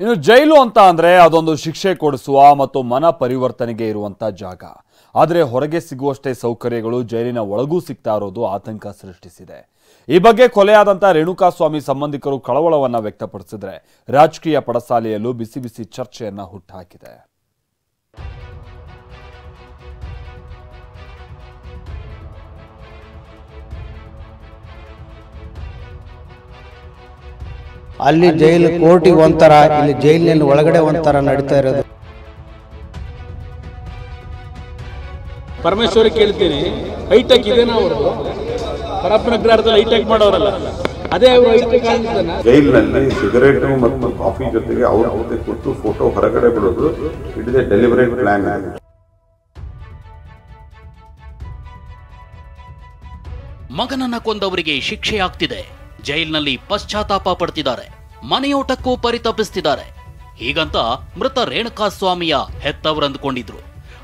ಇನ್ನು ಜೈಲು ಅಂತ ಅಂದ್ರೆ ಅದೊಂದು ಶಿಕ್ಷೆ ಕೊಡಿಸುವ ಮತ್ತು ಮನ ಪರಿವರ್ತನೆಗೆ ಇರುವಂತ ಜಾಗ. ಆದರೆ ಹೊರಗೆ ಸಿಗುವಷ್ಟೇ ಸೌಕರ್ಯಗಳು ಜೈಲಿನ ಒಳಗೂ ಸಿಗ್ತಾ ಇರೋದು ಆತಂಕ ಸೃಷ್ಟಿಸಿದೆ. ಈ ಬಗ್ಗೆ ಕೊಲೆಯಾದಂತ ರೇಣುಕಾಸ್ವಾಮಿ ಸಂಬಂಧಿಕರು ಕಳವಳವನ್ನ ವ್ಯಕ್ತಪಡಿಸಿದ್ರೆ ರಾಜಕೀಯ ಪಡಸಾಲೆಯಲ್ಲೂ ಬಿಸಿ ಬಿಸಿ ಚರ್ಚೆಯನ್ನ ಹುಟ್ಟುಹಾಕಿದೆ. ಅಲ್ಲಿ ಜೈಲು ಕೋರ್ಟಿಗೆ ಒಂಥರ, ಇಲ್ಲಿ ಜೈಲಿನಲ್ಲಿ ಒಳಗಡೆ ಒಂಥರ ನಡೀತಾ ಇರೋದು. ಪರಮೇಶ್ವರ್ ಕೇಳ್ತೀನಿ, ಹೈಟೆಕ್ ಇದೇನಾ? ಅವರು ಪರಪ್ಪನ ಗ್ರಹದಲ್ಲಿ ಹೈಟೆಕ್ ಮಾಡೋರಲ್ಲ, ಅದೇ ಅವರು ಹೈಟೆಕ್ ಆಗಿದ್ದಾನೆ. ಜೈಲಿನಲ್ಲಿ ಸಿಗರೇಟ್ ಮತ್ತು ಕಾಫಿ ಜೊತೆಗೆ ಅವ್ರ ಜೊತೆ ಕೂತು ಫೋಟೋ ಹೊರಗಡೆ ಬಿಡೋದು it is A deliberate plan. ಮಗನನ್ನ ಕೊಂದವರಿಗೆ ಶಿಕ್ಷೆಯಾಗ್ತಿದೆ. ಜೈಲಿನಲ್ಲಿ ಪಶ್ಚಾತ್ತಾಪ ಪಡ್ತಿದ್ದಾರೆ, ಮನೆಯೋಟಕ್ಕೂ ಪರಿತಪಿಸ್ತಿದ್ದಾರೆ. ಹೀಗಂತ ಮೃತ ರೇಣುಕಾಸ್ವಾಮಿಯ ಹೆತ್ತವರಂದುಕೊಂಡಿದ್ರು.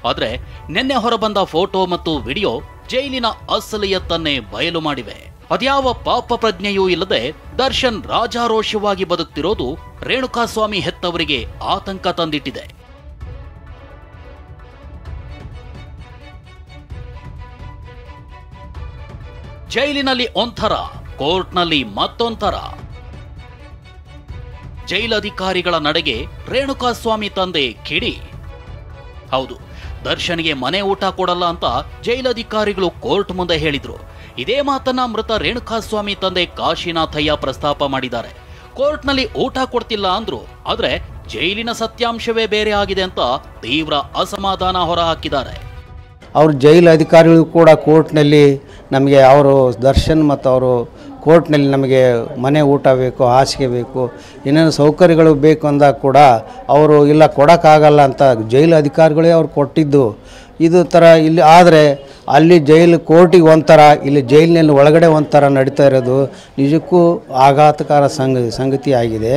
ಆದ್ರೆ ನಿನ್ನೆ ಹೊರಬಂದ ಫೋಟೋ ಮತ್ತು ವಿಡಿಯೋ ಜೈಲಿನ ಅಸಲಿಯತ್ತನ್ನೇ ಬಯಲು ಮಾಡಿವೆ. ಅದ್ಯಾವ ಪಾಪ ಪ್ರಜ್ಞೆಯೂ ಇಲ್ಲದೆ ದರ್ಶನ್ ರಾಜಾರೋಷವಾಗಿ ಬದುಕ್ತಿರೋದು ರೇಣುಕಾಸ್ವಾಮಿ ಹೆತ್ತವರಿಗೆ ಆತಂಕ ತಂದಿಟ್ಟಿದೆ. ಜೈಲಿನಲ್ಲಿ ಒಂಥರ, ಕೋರ್ಟ್ನಲ್ಲಿ ಮತ್ತೊಂಥರ. ಜೈಲಧಿಕಾರಿಗಳ ನಡೆಗೆ ರೇಣುಕಾಸ್ವಾಮಿ ತಂದೆ ಕಿಡಿ. ಹೌದು, ದರ್ಶನ್ಗೆ ಮನೆ ಊಟ ಕೊಡಲ್ಲ ಅಂತ ಜೈಲಧಿಕಾರಿಗಳು ಕೋರ್ಟ್ ಮುಂದೆ ಹೇಳಿದ್ರು. ಇದೇ ಮಾತನ್ನ ಮೃತ ರೇಣುಕಾಸ್ವಾಮಿ ತಂದೆ ಕಾಶಿನಾಥಯ್ಯ ಪ್ರಸ್ತಾಪ ಮಾಡಿದ್ದಾರೆ. ಕೋರ್ಟ್ನಲ್ಲಿ ಊಟ ಕೊಡ್ತಿಲ್ಲ ಅಂದ್ರು, ಆದ್ರೆ ಜೈಲಿನ ಸತ್ಯಾಂಶವೇ ಬೇರೆ ಆಗಿದೆ ಅಂತ ತೀವ್ರ ಅಸಮಾಧಾನ ಹೊರಹಾಕಿದ್ದಾರೆ. ಅವರು ಜೈಲು ಅಧಿಕಾರಿಗಳು ಕೂಡ ಕೋರ್ಟ್ನಲ್ಲಿ ನಮಗೆ ಅವರು ದರ್ಶನ್ ಮತ್ತು ಅವರು ಕೋರ್ಟ್ನಲ್ಲಿ ನಮಗೆ ಮನೆ ಊಟ ಬೇಕು, ಹಾಸಿಗೆ ಬೇಕು, ಏನೇನು ಸೌಕರ್ಯಗಳು ಬೇಕು ಅಂದಾಗ ಕೂಡ ಅವರು ಇಲ್ಲ ಕೊಡೋಕ್ಕಾಗಲ್ಲ ಅಂತ ಜೈಲು ಅಧಿಕಾರಿಗಳೇ ಅವ್ರು ಕೊಟ್ಟಿದ್ದು. ಇದು ಥರ ಇಲ್ಲಿ ಆದರೆ ಅಲ್ಲಿ ಜೈಲು ಕೋರ್ಟಿಗೆ ಒಂಥರ, ಇಲ್ಲಿ ಜೈಲಿನಲ್ಲಿ ಒಳಗಡೆ ಒಂಥರ ನಡೀತಾ ಇರೋದು ನಿಜಕ್ಕೂ ಆಘಾತಕಾರ ಸಂಗತಿ ಆಗಿದೆ.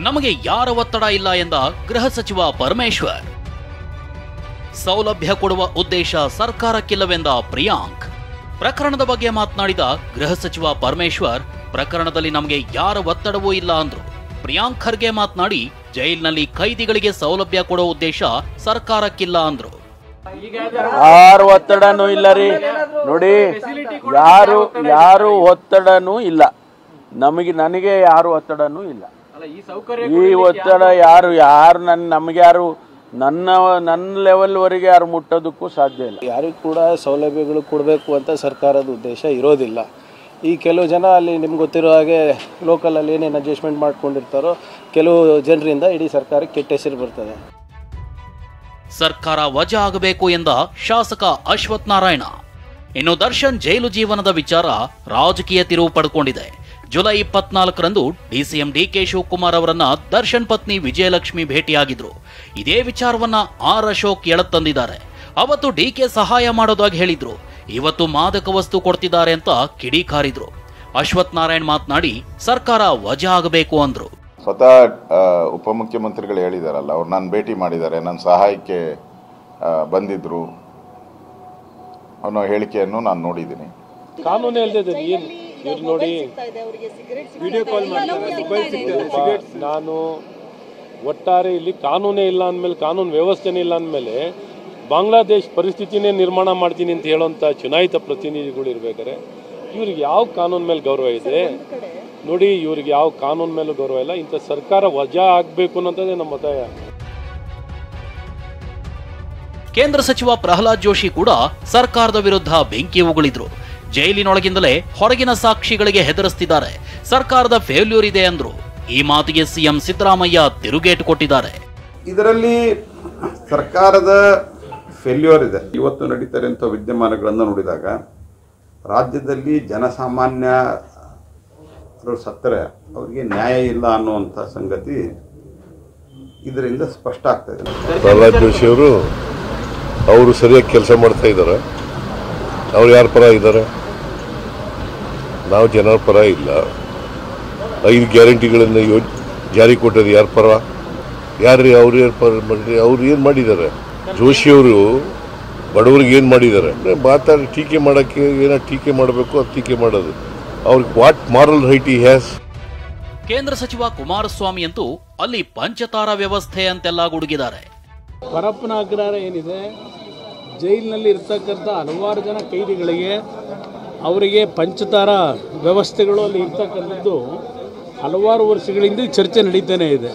ನಮಗೆ ಯಾರ ಒತ್ತಡ ಇಲ್ಲ ಎಂದ ಗೃಹ ಸಚಿವ ಪರಮೇಶ್ವರ್. ಸೌಲಭ್ಯ ಕೊಡುವ ಉದ್ದೇಶ ಸರ್ಕಾರಕ್ಕಿಲ್ಲವೆಂದ ಪ್ರಿಯಾಂಕ್. ಪ್ರಕರಣದ ಬಗ್ಗೆ ಮಾತನಾಡಿದ ಗೃಹ ಸಚಿವ ಪರಮೇಶ್ವರ್, ಪ್ರಕರಣದಲ್ಲಿ ನಮಗೆ ಯಾರ ಒತ್ತಡವೂ ಇಲ್ಲ ಅಂದ್ರು. ಪ್ರಿಯಾಂಕ್ ಖರ್ಗೆ ಮಾತನಾಡಿ, ಜೈಲಿನಲ್ಲಿ ಖೈದಿಗಳಿಗೆ ಸೌಲಭ್ಯ ಕೊಡೋ ಉದ್ದೇಶ ಸರ್ಕಾರಕ್ಕಿಲ್ಲ ಅಂದ್ರು. ಯಾರು ಒತ್ತಡನೂ ಇಲ್ಲ ರೀ, ನೋಡಿ, ಯಾರು ಒತ್ತಡನೂ ಇಲ್ಲ, ನನಗೆ ಯಾರು ಒತ್ತಡನೂ ಇಲ್ಲ. ಈ ಒತ್ತಡ ಯಾರು ನಮಗೆ ಯಾರು ನನ್ನ ಲೆವೆಲ್ವರೆಗೆ ಯಾರು ಮುಟ್ಟೋದಕ್ಕೂ ಸಾಧ್ಯ ಇಲ್ಲ. ಯಾರಿಗೂ ಕೂಡ ಸೌಲಭ್ಯಗಳು ಕೊಡಬೇಕು ಅಂತ ಸರ್ಕಾರದ ಉದ್ದೇಶ ಇರೋದಿಲ್ಲ. ಈ ಕೆಲವು ಜನ ಅಲ್ಲಿ ನಿಮ್ಗೆ ಗೊತ್ತಿರೋ ಹಾಗೆ ಲೋಕಲಲ್ಲಿ ಏನೇನು ಅಡ್ಜಸ್ಟ್ಮೆಂಟ್ ಮಾಡ್ಕೊಂಡಿರ್ತಾರೋ ಕೆಲವು ಜನರಿಂದ ಇಡೀ ಸರ್ಕಾರಕ್ಕೆ ಕೆಟ್ಟ ಹೆಸರು ಬರ್ತದೆ. ಸರ್ಕಾರ ವಜಾ ಆಗಬೇಕು ಎಂದ ಶಾಸಕ ಅಶ್ವಥ್ ನಾರಾಯಣ. ಇನ್ನು ದರ್ಶನ್ ಜೈಲು ಜೀವನದ ವಿಚಾರ ರಾಜಕೀಯ ತಿರುವು ಪಡೆದುಕೊಂಡಿದೆ. ಜುಲೈ 24ರಂದು ಡಿಸಿಎಂ ಡಿಕೆ ಶಿವಕುಮಾರ್ ಅವರನ್ನ ದರ್ಶನ್ ಪತ್ನಿ ವಿಜಯಲಕ್ಷ್ಮಿ ಭೇಟಿಯಾಗಿದ್ರು. ಇದೇ ವಿಚಾರವನ್ನ ಆರ್ ಅಶೋಕ್ ಎಳತ್ತಂದಿದ್ದಾರೆ. ಅವತ್ತು ಡಿಕೆ ಸಹಾಯ ಮಾಡೋದಾಗಿ ಹೇಳಿದ್ರು, ಇವತ್ತು ಮಾದಕ ವಸ್ತು ಕೊಡ್ತಿದ್ದಾರೆ ಅಂತ ಕಿಡಿಕಾರಿದ್ರು. ಅಶ್ವಥ್ ನಾರಾಯಣ್ ಮಾತನಾಡಿ, ಸರ್ಕಾರ ವಜಾ ಆಗಬೇಕು ಅಂದ್ರು. ಸ್ವತಃ ಉಪಮುಖ್ಯಮಂತ್ರಿಗಳು ಹೇಳಿದಾರಲ್ಲ, ಅವ್ರು ನಾನು ಭೇಟಿ ಮಾಡಿದ್ದಾರೆ, ನನ್ನ ಸಹಾಯಕ್ಕೆ ಬಂದಿದ್ರು ಅನ್ನೋ ಹೇಳಿಕೆಯನ್ನು ನಾನು ನೋಡಿದ್ದೀನಿ. ಕಾನೂನು ಹೇಳ್ತಿದ್ದೆ ಇವ್ರು ನೋಡಿ, ವಿಡಿಯೋ ಕಾಲ್ ಮಾಡ್ತಾರೆ, ಮೊಬೈಲ್ ಸಿಗ್ತದೆ. ನಾನು ಒಟ್ಟಾರೆ ಇಲ್ಲಿ ಕಾನೂನೇ ಇಲ್ಲ ಅಂದಮೇಲೆ, ಕಾನೂನು ವ್ಯವಸ್ಥೆನೇ ಇಲ್ಲ ಅಂದಮೇಲೆ ಬಾಂಗ್ಲಾದೇಶ್ ಪರಿಸ್ಥಿತಿನೇ ನಿರ್ಮಾಣ ಮಾಡ್ತೀನಿ ಅಂತ ಹೇಳೋಂಥ ಚುನಾಯಿತ ಪ್ರತಿನಿಧಿಗಳು ಇರ್ಬೇಕಾದ್ರೆ ಇವ್ರಿಗೆ ಯಾವ ಕಾನೂನು ಮೇಲೆ ಗೌರವ ಇದೆ? ನೋಡಿ, ಇವ್ರಿಗೆ ಯಾವ ಕಾನೂನು ಮೇಲೂ ಗೌರವ ಇಲ್ಲ. ಇಂಥ ಸರ್ಕಾರ ವಜಾ ಆಗಬೇಕು ಅನ್ನೋದೇ ನಮ್ಮ ಒತ್ತಾಯ. ಕೇಂದ್ರ ಸಚಿವ ಪ್ರಹ್ಲಾದ್ ಜೋಶಿ ಕೂಡ ಸರ್ಕಾರದ ವಿರುದ್ಧ ಬೆಂಕಿ ಉಗುಳಿದ್ರು. ಜೈಲಿನೊಳಗಿಂದಲೇ ಹೊರಗಿನ ಸಾಕ್ಷಿಗಳಿಗೆ ಹೆದರಿಸ್ತಿದ್ದಾರೆ, ಸರ್ಕಾರದ ಫೇಲ್ಯೂರ್ ಇದೆ ಅಂದ್ರು. ಈ ಮಾತಿಗೆ ಸಿಎಂ ಸಿದ್ದರಾಮಯ್ಯ ತಿರುಗೇಟು ಕೊಟ್ಟಿದ್ದಾರೆ. ಇದರಲ್ಲಿ ಸರ್ಕಾರದ ಫೇಲ್ಯೂರ್ ಇದೆ. ಇವತ್ತು ನಡೀತಾರಂಥ ವಿದ್ಯಮಾನಗಳನ್ನು ನೋಡಿದಾಗ ರಾಜ್ಯದಲ್ಲಿ ಜನಸಾಮಾನ್ಯರು ಸತ್ತರೆ ಅವರಿಗೆ ನ್ಯಾಯ ಇಲ್ಲ ಅನ್ನುವಂಥ ಸಂಗತಿ ಇದರಿಂದ ಸ್ಪಷ್ಟ ಆಗ್ತಾ ಇದೆ. ಪ್ರಹ್ಲಾದ್ ಜೋಶಿ ಅವರು ಸರಿಯಾಗಿ ಕೆಲಸ ಮಾಡ್ತಾ ಇದ್ದಾರೆ. ಅವ್ರು ಯಾರ ಪರ ಇದ್ದಾರೆ? ನಾವು ಜನರ ಪರ ಇಲ್ಲ. 5 ಗ್ಯಾರಂಟಿಗಳನ್ನು ಜಾರಿ ಕೊಟ್ಟದ್ದು ಯಾರ ಪರ? ಯಾರು ಅವ್ರು ಏನು ಮಾಡಿದ್ದಾರೆ? ಜೋಶಿಯವರು ಬಡವರಿಗೆ ಏನು ಮಾಡಿದ್ದಾರೆ? ಮಾತಾಡಿ ಟೀಕೆ ಮಾಡೋಕ್ಕೆ ಏನೋ ಟೀಕೆ ಮಾಡಬೇಕು, ಅದು ಟೀಕೆ ಮಾಡೋದು. ಅವ್ರಿಗೆ what moral right he has? ಕೇಂದ್ರ ಸಚಿವ ಕುಮಾರಸ್ವಾಮಿ ಅಂತೂ ಅಲ್ಲಿ ಪಂಚತಾರ ವ್ಯವಸ್ಥೆ ಅಂತೆಲ್ಲ ಗುಡುಗಿದ್ದಾರೆ. ಪರಪ್ಪನ ಅಗ್ರಹಾರ ಏನಿದೆ, ಜೈಲಿನಲ್ಲಿ ಇರ್ತಕ್ಕಂಥ ಹಲವಾರು ಜನ ಕೈದಿಗಳಿಗೆ ಅವರಿಗೆ ಪಂಚತಾರ ವ್ಯವಸ್ಥೆಗಳು ಅಲ್ಲಿ ಇರ್ತಕ್ಕಂಥದ್ದು ಹಲವಾರು ವರ್ಷಗಳಿಂದ ಚರ್ಚೆ ನಡೀತಾನೆ ಇದೆ.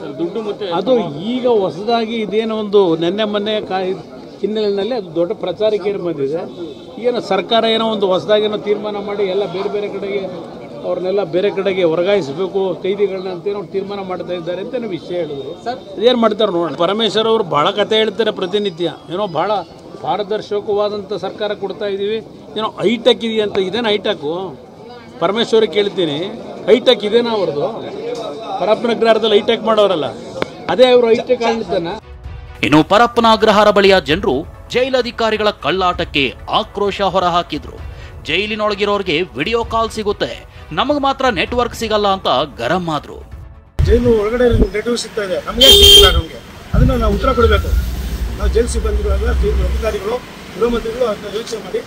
ಅದು ಈಗ ಹೊಸದಾಗಿ ಇದೇನೋ ಒಂದು ನೆನ್ನೆ ಮೊನ್ನೆ ಹಿನ್ನೆಲೆಯಲ್ಲಿ ಅದು ದೊಡ್ಡ ಪ್ರಚಾರಕ್ಕೆ ಬಂದಿದೆ. ಏನೋ ಸರ್ಕಾರ ಏನೋ ಒಂದು ಹೊಸದಾಗೇನೋ ತೀರ್ಮಾನ ಮಾಡಿ ಎಲ್ಲ ಬೇರೆ ಬೇರೆ ಕಡೆಗೆ ಅವ್ರನ್ನೆಲ್ಲ ಬೇರೆ ಕಡೆಗೆ ವರ್ಗಾಯಿಸಬೇಕು ಕೈದಿಗಳನ್ನ ಅಂತೇನೋ ತೀರ್ಮಾನ ಮಾಡ್ತಾ ಇದ್ದಾರೆ ಅಂತ ವಿಷಯ ಹೇಳಿದ್ರು. ಅದೇನು ಮಾಡ್ತಾರೆ ನೋಡೋಣ. ಪರಮೇಶ್ವರ್ ಅವರು ಭಾಳ ಕತೆ ಹೇಳ್ತಾರೆ ಪ್ರತಿನಿತ್ಯ. ಏನೋ ಭಾಳ ಪಾರದರ್ಶಕವಾದಂಥ ಸರ್ಕಾರ ಕೊಡ್ತಾ ಇದ್ದೀವಿ, ಏನೋ ಹೈಟೆಕ್ ಇದೆಯಂತ. ಇದೇನು ಹೈಟೆಕ್ಕು? ಪರಮೇಶ್ವರಿಗೆ ಕೇಳ್ತೀನಿ, ಹೈಟೆಕ್ ಇದೇನಾ ಅವ್ರದ್ದು? ಪರಪ್ಪನ ಅಗ್ರಹಾರದಲ್ಲಿ ಹೈಟೆಕ್ ಮಾಡೋರಲ್ಲ, ಅದೇ ಅವರು ಹೈಟೆಕ್ ಆಗ್ಲಿದ್ದಾನ? ಇನ್ನು ಪರಪ್ಪನ ಅಗ್ರಹಾರ ಬಳಿಯ ಜನರು ಜೈಲಧಿಕಾರಿಗಳ ಕಳ್ಳಾಟಕ್ಕೆ ಆಕ್ರೋಶ ಹೊರಹಾಕಿದ್ರು. ಜೈಲಿನೊಳಗಿರೋರಿಗೆ ವಿಡಿಯೋ ಕಾಲ್ ಸಿಗುತ್ತೆ, ನಮಗೆ ಮಾತ್ರ ನೆಟ್ವರ್ಕ್ ಸಿಗಲ್ಲ ಅಂತ ಗರಂ ಆದ್ರು. ಜೈಲು ಒಳಗಡೆ ನೆಟ್ವರ್ಕ್ ಸಿಗ್ತಾ ಇದೆ, ನಮಗೆ ಸಿಗ್ತಿಲ್ಲ. ನಮಗೆ ಅದನ್ನ ನಾವು ಉತ್ತರ ಕೊಡಬೇಕು. ನಾವು ಜೈಲು ಸಿಬ್ಬಂದಿಗಳು ಅಧಿಕಾರಿಗಳು ಗೃಹ ಮಂತ್ರಿಗಳು ಅದನ್ನ ಯೋಚನೆ ಮಾಡಿ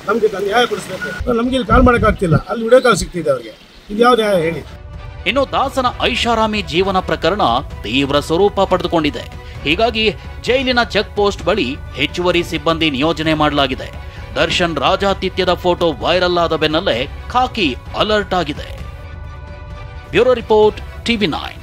ನಮಗೆ ನ್ಯಾಯ ಕೊಡಿಸ್ಬೇಕು. ನಮ್ಗೆ ಇಲ್ಲಿ ಕಾಲ್ ಮಾಡೋಕ್ಕಾಗ್ತಿಲ್ಲ, ಅಲ್ಲಿ ವಿಡಿಯೋ ಕಾಲ್ ಸಿಗ್ತಿದೆ ಅವ್ರಿಗೆ. ಇದು ಯಾವ ನ್ಯಾಯ ಹೇಳಿ? ಇನ್ನು ದಾಸನ ಐಷಾರಾಮಿ ಜೀವನ ಪ್ರಕರಣ ತೀವ್ರ ಸ್ವರೂಪ ಪಡೆದುಕೊಂಡಿದೆ. ಹೀಗಾಗಿ ಜೈಲಿನ ಚೆಕ್ ಪೋಸ್ಟ್ ಬಳಿ ಹೆಚ್ಚುವರಿ ಸಿಬ್ಬಂದಿ ನಿಯೋಜನೆ ಮಾಡಲಾಗಿದೆ. ದರ್ಶನ್ ರಾಜಾತಿಥ್ಯದ ಫೋಟೋ ವೈರಲ್ ಆದ ಬೆನ್ನಲ್ಲೇ ಖಾಕಿ ಅಲರ್ಟ್ ಆಗಿದೆ. Bureau report, TV9.